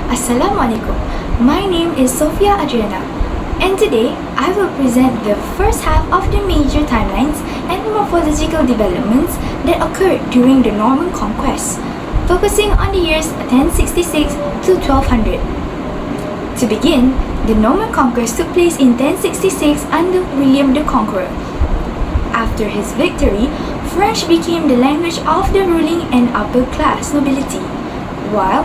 Assalamualaikum. My name is Sophia Adriana, and today I will present the first half of the major timelines and morphological developments that occurred during the Norman conquest, focusing on the years 1066 to 1200. To begin, the Norman conquest took place in 1066 under William the Conqueror. After his victory, French became the language of the ruling and upper class nobility, while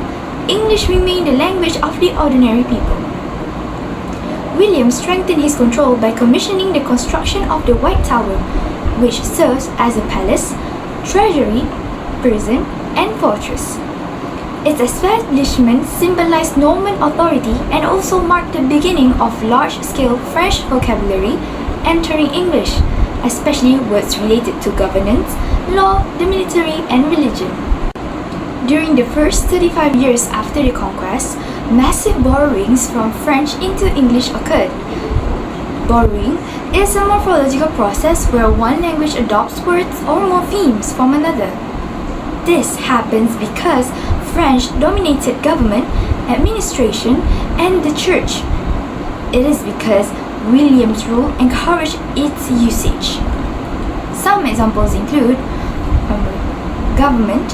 English remained the language of the ordinary people. William strengthened his control by commissioning the construction of the White Tower, which serves as a palace, treasury, prison, and fortress. Its establishment symbolized Norman authority and also marked the beginning of large-scale French vocabulary entering English, especially words related to governance, law, the military, and religion. During the first 35 years after the conquest, massive borrowings from French into English occurred. Borrowing is a morphological process where one language adopts words or morphemes from another. This happens because French dominated government, administration, and the church. It is because William's rule encouraged its usage. Some examples include government,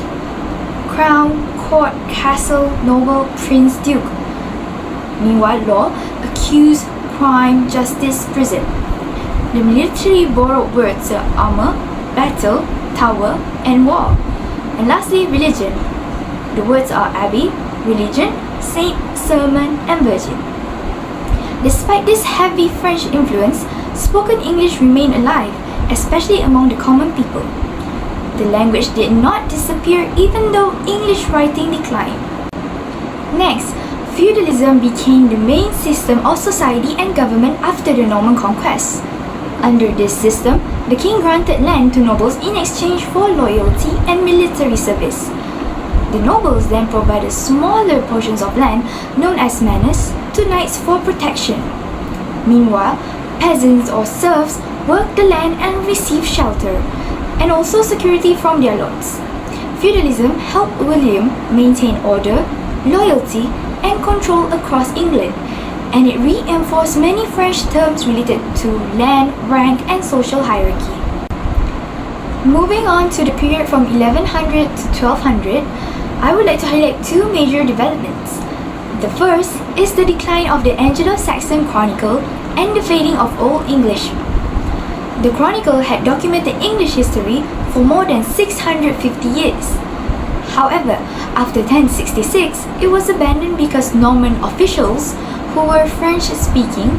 crown, court, castle, noble, prince, duke. Meanwhile, law, accused, crime, justice, prison. The military borrowed words armor, battle, tower, and war. And lastly, religion. The words are abbey, religion, saint, sermon, and virgin. Despite this heavy French influence, spoken English remained alive, especially among the common people. The language did not disappear even though English writing declined. Next, feudalism became the main system of society and government after the Norman conquest. Under this system, the king granted land to nobles in exchange for loyalty and military service. The nobles then provided smaller portions of land, known as manors, to knights for protection. Meanwhile, peasants or serfs worked the land and received shelter, and also security from their lords. Feudalism helped William maintain order, loyalty, and control across England, and it reinforced many French terms related to land, rank, and social hierarchy. Moving on to the period from 1100 to 1200, I would like to highlight two major developments. The first is the decline of the Anglo-Saxon Chronicle and the fading of Old English. The Chronicle had documented English history for more than 650 years. However, after 1066, it was abandoned because Norman officials, who were French-speaking,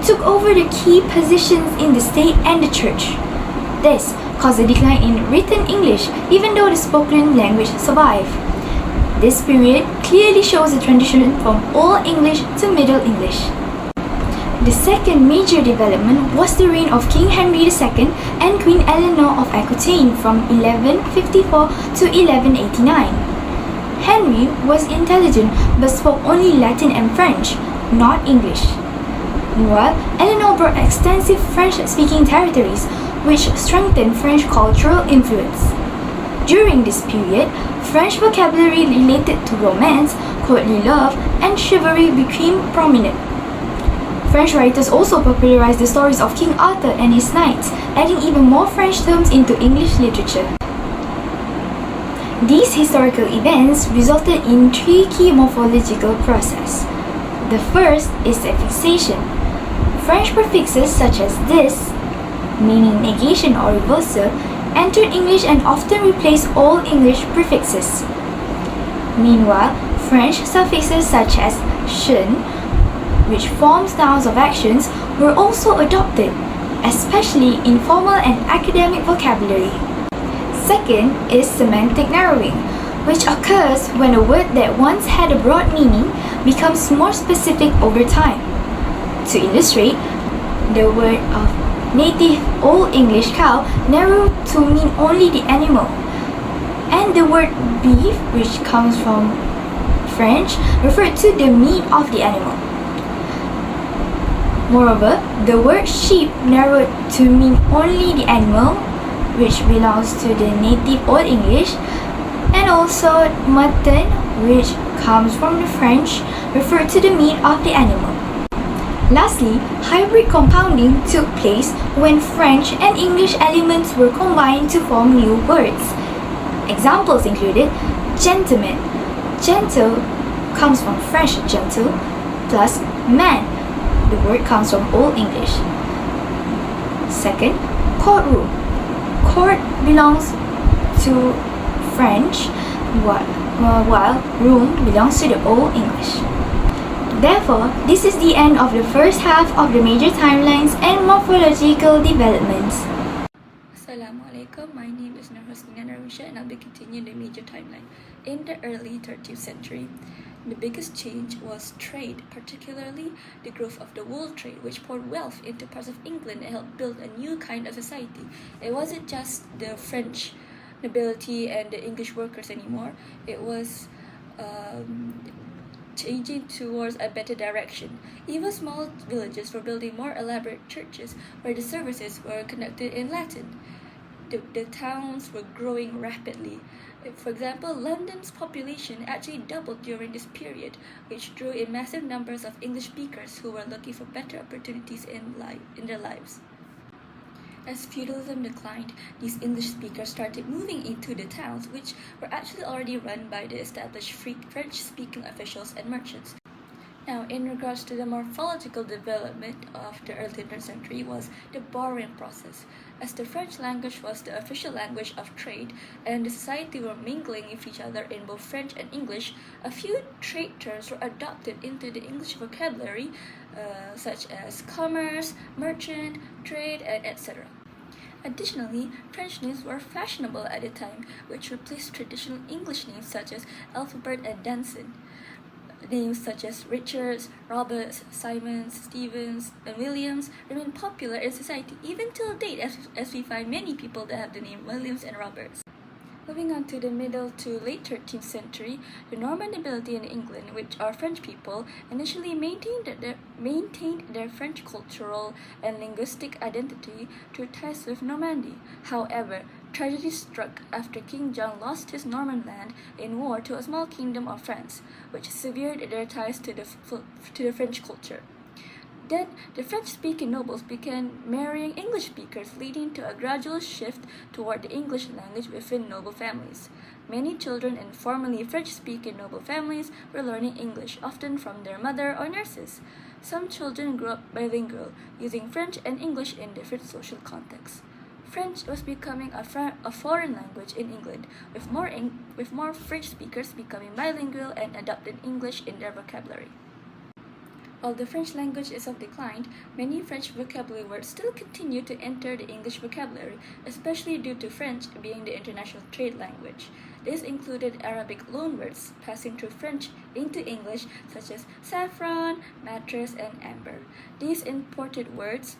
took over the key positions in the state and the church. This caused a decline in written English, even though the spoken language survived. This period clearly shows the transition from Old English to Middle English. The second major development was the reign of King Henry II and Queen Eleanor of Aquitaine from 1154 to 1189. Henry was intelligent but spoke only Latin and French, not English. Meanwhile, Eleanor brought extensive French-speaking territories, which strengthened French cultural influence. During this period, French vocabulary related to romance, courtly love, and chivalry became prominent. French writers also popularized the stories of King Arthur and his knights, adding even more French terms into English literature. These historical events resulted in three key morphological processes. The first is affixation. French prefixes such as this, meaning negation or reversal, entered English and often replaced Old English prefixes. Meanwhile, French suffixes such as shen, which forms nouns of actions, were also adopted, especially in formal and academic vocabulary. Second is semantic narrowing, which occurs when a word that once had a broad meaning becomes more specific over time. To illustrate, the word of native Old English cow narrowed to mean only the animal, and the word beef, which comes from French, referred to the meat of the animal. Moreover, the word sheep narrowed to mean only the animal, which belongs to the native Old English, and also mutton which comes from the French, referred to the meat of the animal. Lastly, hybrid compounding took place when French and English elements were combined to form new words. Examples included gentleman. Gentle comes from French gentle plus man. The word comes from Old English. Second, courtroom. Court belongs to French while room belongs to the Old English. Therefore, this is the end of the first half of the major timelines and morphological developments. Assalamualaikum, my name is Nurhusnina Narusha and I'll be continuing the major timeline. In the early 13th century, the biggest change was trade, particularly the growth of the wool trade, which poured wealth into parts of England and helped build a new kind of society. It wasn't just the French nobility and the English workers anymore, it was changing towards a better direction. Even small villages were building more elaborate churches where the services were conducted in Latin. The towns were growing rapidly. For example, London's population actually doubled during this period, which drew in massive numbers of English speakers who were looking for better opportunities in their lives. As feudalism declined, these English speakers started moving into the towns, which were actually already run by the established French-speaking officials and merchants. Now, in regards to the morphological development of the early 13th century was the borrowing process. As the French language was the official language of trade and the society were mingling with each other in both French and English, a few trade terms were adopted into the English vocabulary, such as commerce, merchant, trade, and etc. Additionally, French names were fashionable at the time, which replaced traditional English names such as Alphabet and Danson. Names such as Richards, Roberts, Simons, Stevens, and Williams remain popular in society even till date, as we find many people that have the name Williams and Roberts. Moving on to the middle to late 13th century, the Norman nobility in England, which are French people, initially maintained their French cultural and linguistic identity through ties with Normandy. However, tragedy struck after King John lost his Norman land in war to a small kingdom of France, which severed their ties to the French culture. Then, the French-speaking nobles began marrying English speakers, leading to a gradual shift toward the English language within noble families. Many children in formerly French-speaking noble families were learning English, often from their mother or nurses. Some children grew up bilingual, using French and English in different social contexts. French was becoming a foreign language in England, with more French speakers becoming bilingual and adopting English in their vocabulary. While the French language itself declined, many French vocabulary words still continue to enter the English vocabulary, especially due to French being the international trade language. This included Arabic loanwords passing through French into English, such as saffron, mattress, and amber. These imported words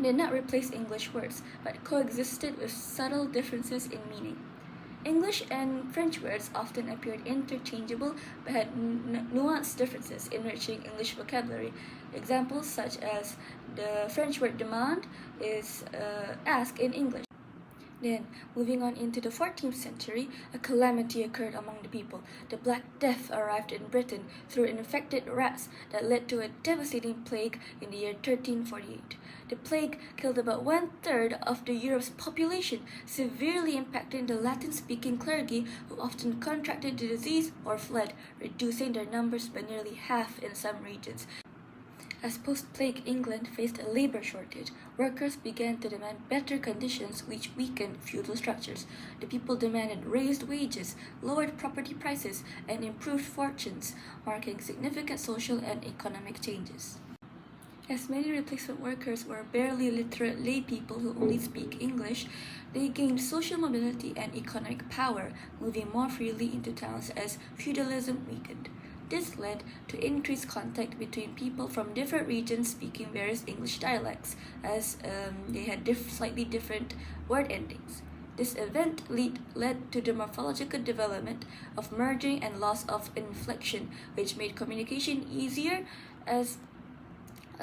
did not replace English words, but coexisted with subtle differences in meaning. English and French words often appeared interchangeable but had nuanced differences, enriching English vocabulary. Examples such as the French word demand is ask in English. Then, moving on into the 14th century, a calamity occurred among the people. The Black Death arrived in Britain through infected rats that led to a devastating plague in the year 1348. The plague killed about 1/3 of Europe's population, severely impacting the Latin-speaking clergy who often contracted the disease or fled, reducing their numbers by nearly half in some regions. As post-plague England faced a labor shortage, workers began to demand better conditions which weakened feudal structures. The people demanded raised wages, lowered property prices, and improved fortunes, marking significant social and economic changes. As many replacement workers were barely literate lay people who only speak English, they gained social mobility and economic power, moving more freely into towns as feudalism weakened. This led to increased contact between people from different regions speaking various English dialects, as they had slightly different word endings. This event led to the morphological development of merging and loss of inflection, which made communication easier as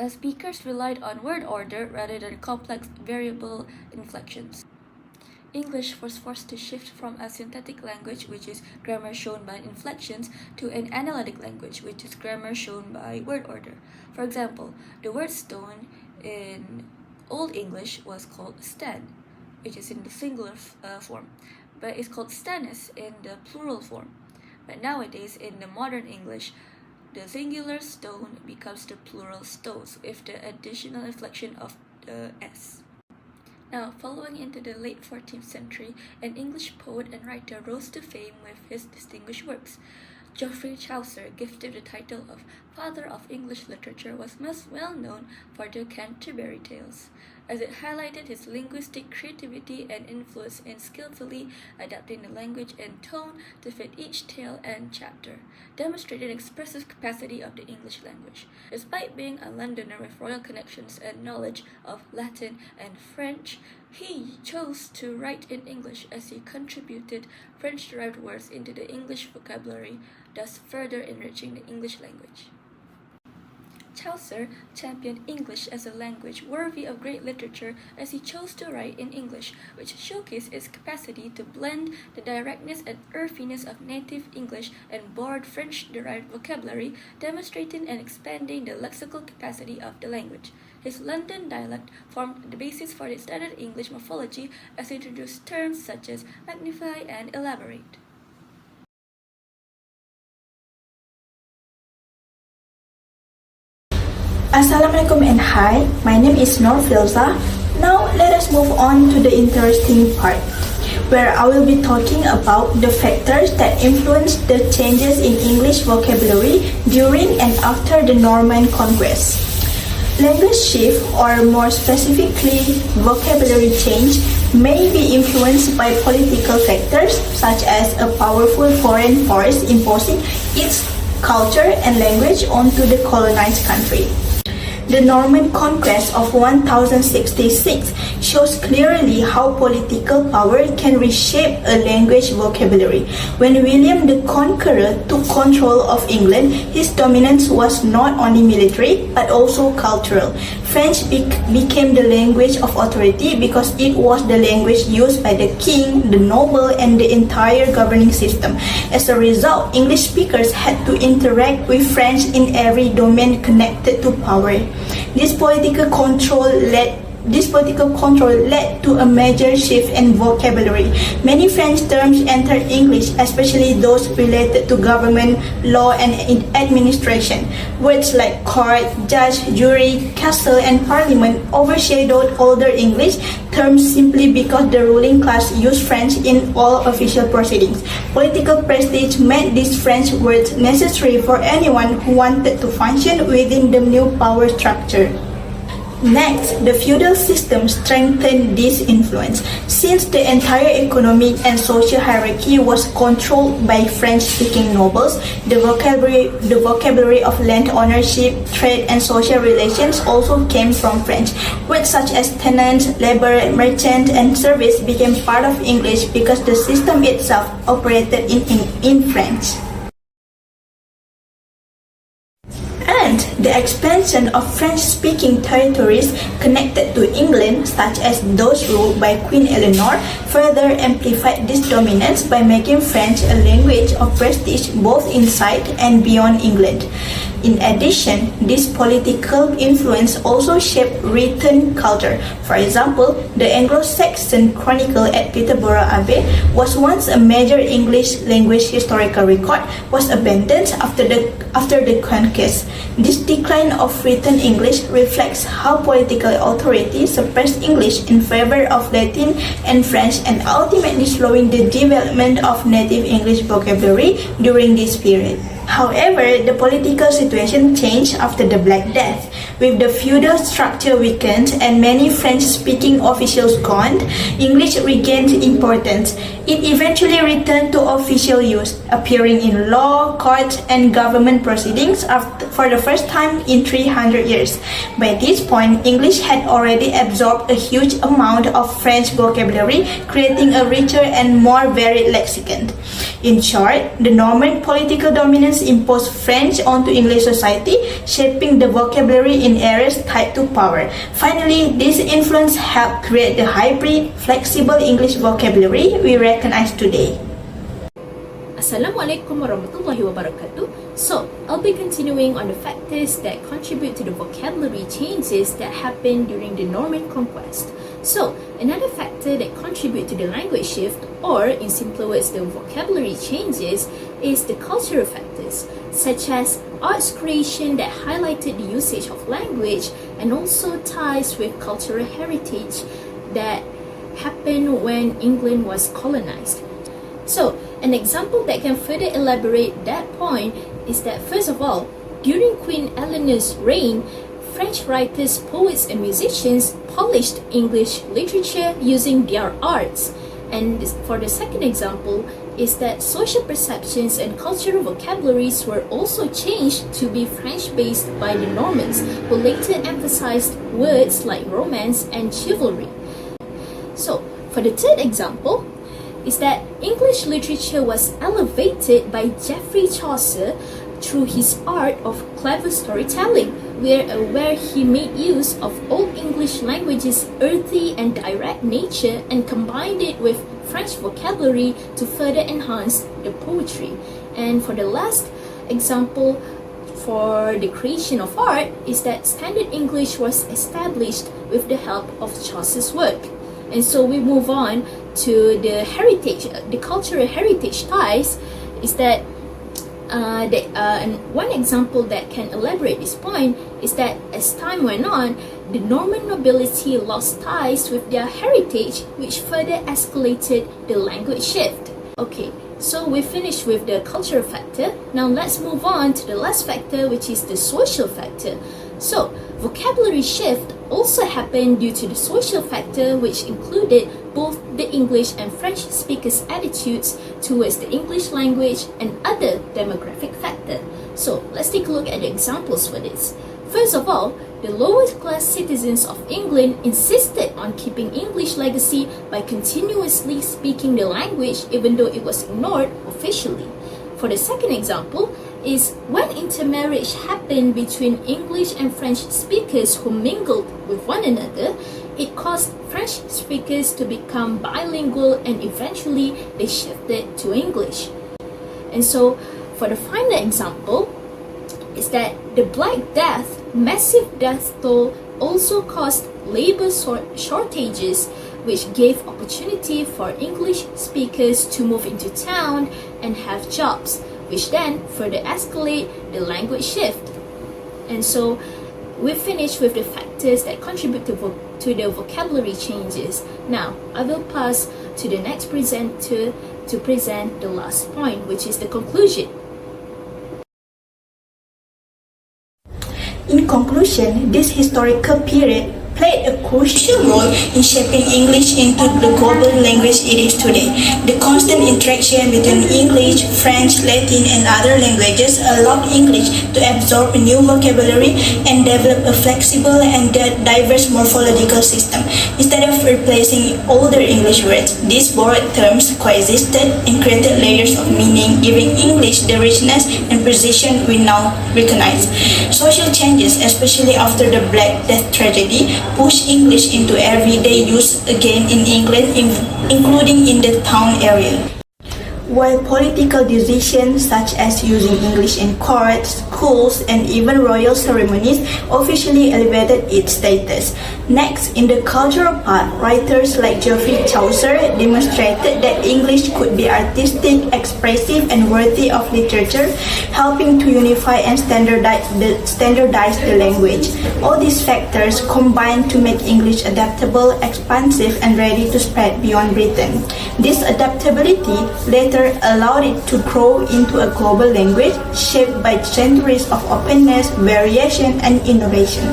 speakers relied on word order rather than complex variable inflections. English was forced to shift from a synthetic language, which is grammar shown by inflections, to an analytic language, which is grammar shown by word order. For example, the word stone in Old English was called stan, which is in the singular form, but it's called stannis in the plural form. But nowadays, in the modern English, the singular stone becomes the plural stones with the additional inflection of the s. Now, following into the late 14th century, an English poet and writer rose to fame with his distinguished works. Geoffrey Chaucer, gifted the title of Father of English Literature, was most well known for the Canterbury Tales, as it highlighted his linguistic creativity and influence in skillfully adapting the language and tone to fit each tale and chapter, demonstrating expressive capacity of the English language. Despite being a Londoner with royal connections and knowledge of Latin and French, he chose to write in English as he contributed French-derived words into the English vocabulary, thus further enriching the English language. Chaucer championed English as a language worthy of great literature as he chose to write in English, which showcased its capacity to blend the directness and earthiness of native English and borrowed French-derived vocabulary, demonstrating and expanding the lexical capacity of the language. His London dialect formed the basis for the standard English morphology as he introduced terms such as magnify and elaborate. Assalamualaikum and hi, my name is Nur Filza. Now let us move on to the interesting part, where I will be talking about the factors that influenced the changes in English vocabulary during and after the Norman Conquest. Language shift, or more specifically vocabulary change, may be influenced by political factors such as a powerful foreign force imposing its culture and language onto the colonized country. The Norman conquest of 1066 shows clearly how political power can reshape a language vocabulary. When William the Conqueror took control of England, his dominance was not only military but also cultural. French became the language of authority because it was the language used by the king, the noble, and the entire governing system. As a result, English speakers had to interact with French in every domain connected to power. This political control led to a major shift in vocabulary. Many French terms entered English, especially those related to government, law, and administration. Words like court, judge, jury, castle, and parliament overshadowed older English terms simply because the ruling class used French in all official proceedings. Political prestige made these French words necessary for anyone who wanted to function within the new power structure. Next, the feudal system strengthened this influence. Since the entire economic and social hierarchy was controlled by French-speaking nobles, the vocabulary of land ownership, trade, and social relations also came from French. Words such as tenant, labor, merchant, and service became part of English because the system itself operated in French. And the expansion of French-speaking territories connected to England, such as those ruled by Queen Eleanor, further amplified this dominance by making French a language of prestige both inside and beyond England. In addition, this political influence also shaped written culture. For example, the Anglo-Saxon Chronicle at Peterborough Abbey was once a major English language historical record, was abandoned after the conquest. This decline of written English reflects how political authority suppressed English in favor of Latin and French, and ultimately slowing the development of native English vocabulary during this period. However, the political situation changed after the Black Death. With the feudal structure weakened and many French-speaking officials gone, English regained importance. It eventually returned to official use, appearing in law, courts, and government proceedings for the first time in 300 years. By this point, English had already absorbed a huge amount of French vocabulary, creating a richer and more varied lexicon. In short, the Norman political dominance imposed French onto English society, shaping the vocabulary in areas tied to power. Finally, this influence helped create the hybrid, flexible English vocabulary we recognize today. Assalamualaikum warahmatullahi wabarakatuh. So, I'll be continuing on the factors that contribute to the vocabulary changes that happen during the Norman conquest. So, another factor that contributes to the language shift, or in simpler words, the vocabulary changes, is the cultural factors, such as arts creation that highlighted the usage of language and also ties with cultural heritage that happened when England was colonized. So, an example that can further elaborate that point is that, first of all, during Queen Eleanor's reign, French writers, poets, and musicians polished English literature using their arts. And for the second example, is that social perceptions and cultural vocabularies were also changed to be French-based by the Normans, who later emphasized words like romance and chivalry. So, for the third example, is that English literature was elevated by Geoffrey Chaucer through his art of clever storytelling, where he made use of Old English language's earthy and direct nature and combined it with French vocabulary to further enhance the poetry. And for the last example, for the creation of art, is that Standard English was established with the help of Chaucer's work. And so we move on to the heritage, the cultural heritage ties, is that and one example that can elaborate this point is that as time went on, the Norman nobility lost ties with their heritage, which further escalated the language shift. Okay, so we finished with the cultural factor. Now let's move on to the last factor, which is the social factor. So, vocabulary shift also happened due to the social factor, which included both the English and French speakers' attitudes towards the English language and other demographic factors. So, let's take a look at the examples for this. First of all, the lower class citizens of England insisted on keeping English legacy by continuously speaking the language even though it was ignored officially. For the second example, is when intermarriage happened between English and French speakers who mingled with one another, it caused French speakers to become bilingual and eventually they shifted to English. And so, for the final example, is that the Black Death, massive death toll, also caused labor shortages, which gave opportunity for English speakers to move into town and have jobs, which then further escalate the language shift. And so we finished with the factors that contribute to the vocabulary changes. Now, I will pass to the next presenter to present the last point, which is the conclusion. In conclusion, this historical period played a crucial role in shaping English into the global language it is today. The constant interaction between English, French, Latin, and other languages allowed English to absorb new vocabulary and develop a flexible and diverse morphological system. Instead of replacing older English words, these borrowed terms coexisted and created layers of meaning, giving English the richness and precision we now recognize. Social changes, especially after the Black Death tragedy, pushed English into everyday use again in England, including in the town area. While political decisions such as using English in courts, schools, and even royal ceremonies officially elevated its status. Next, in the cultural part, writers like Geoffrey Chaucer demonstrated that English could be artistic, expressive, and worthy of literature, helping to unify and standardize the language. All these factors combined to make English adaptable, expansive, and ready to spread beyond Britain. This adaptability later allowed it to grow into a global language shaped by centuries of openness, variation, and innovation.